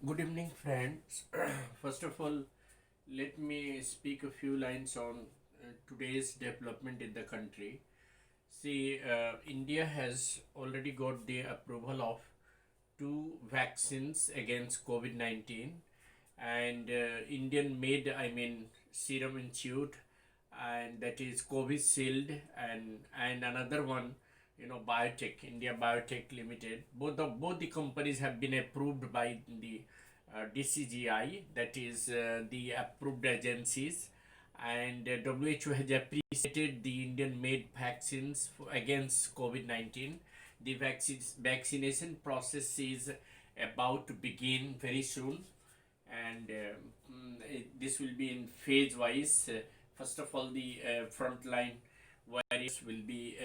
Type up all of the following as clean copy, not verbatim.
Good evening, friends. First of all, let me speak a few lines on today's development in the country. See, India has already got the approval of two vaccines against COVID 19, and Indian made, Serum Institute, and that is Covishield, and another one, Biotech, India Biotech Limited. Both the companies have been approved by the DCGI, that is the approved agencies, and WHO has appreciated the Indian made vaccines against COVID 19. The vaccination process is about to begin very soon, and this will be in phase wise. First of all, the frontline warriors will be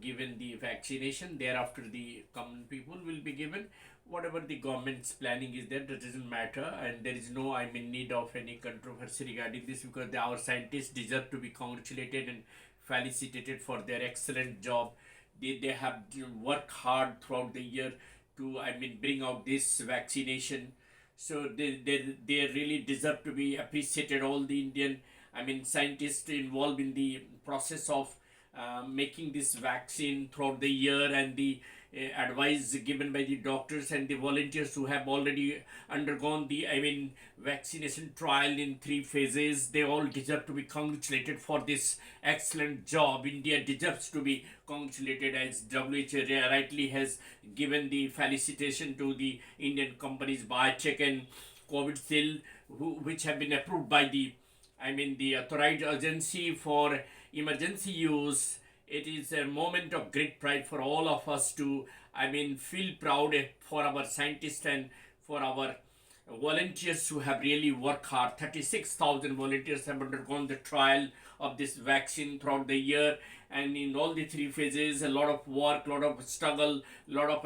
given the vaccination. Thereafter, the common people will be given whatever the government's planning is there. That doesn't matter, and there is no need of any controversy regarding this, because our scientists deserve to be congratulated and felicitated for their excellent job. They have worked hard throughout the year to bring out this vaccination. So they really deserve to be appreciated. All the Indian scientists involved in the process of making this vaccine throughout the year, and the advice given by the doctors and the volunteers who have already undergone the vaccination trial in three phases. They all deserve to be congratulated for this excellent job. India deserves to be congratulated, as WHO rightly has given the felicitation to the Indian companies Biotech and Covishield, which have been approved by the authorized agency for emergency use. It is a moment of great pride for all of us to, feel proud for our scientists and for our volunteers who have really worked hard. 36,000 volunteers have undergone the trial of this vaccine throughout the year, and in all the three phases, a lot of work, a lot of struggle, a lot of,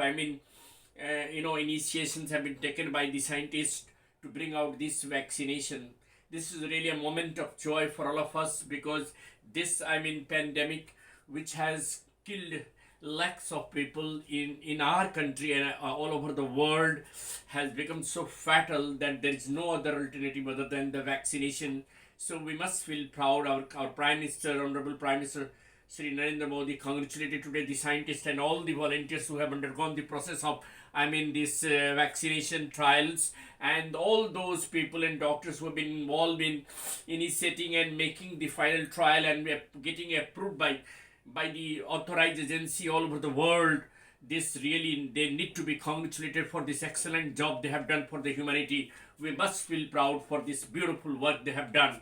initiations have been taken by the scientists to bring out this vaccination. This is really a moment of joy for all of us, because this pandemic, which has killed lakhs of people in our country and all over the world, has become so fatal that there is no other alternative other than the vaccination. So we must feel proud. Our Prime Minister, Honorable Prime Minister Sri Narendra Modi, congratulated today the scientists and all the volunteers who have undergone the process of this vaccination trials, and all those people and doctors who have been involved in initiating and making the final trial and getting approved by the authorized agency all over the world. This really, they need to be congratulated for this excellent job they have done for the humanity. We must feel proud for this beautiful work they have done.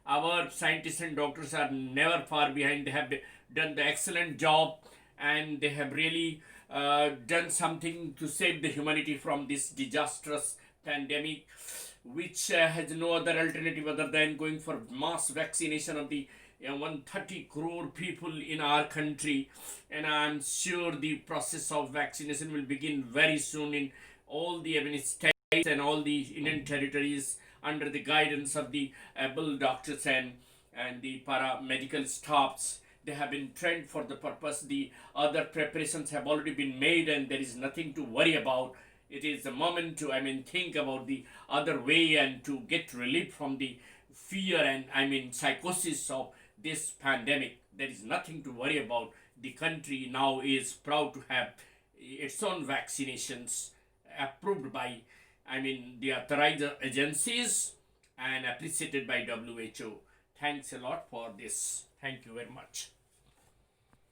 Our scientists and doctors are never far behind. They have done the excellent job, and they have really done something to save the humanity from this disastrous pandemic, which has no other alternative other than going for mass vaccination of the 130 crore people in our country. And I'm sure the process of vaccination will begin very soon in all the states and all the Indian territories, under the guidance of the able doctors and the paramedical staffs. They have been trained for the purpose. The other preparations have already been made, and there is nothing to worry about. It is a moment to think about the other way and to get relief from the fear and psychosis of this pandemic. There is nothing to worry about. The country now is proud to have its own vaccinations approved by the authorized agencies and appreciated by WHO. Thanks a lot for this. Thank you very much.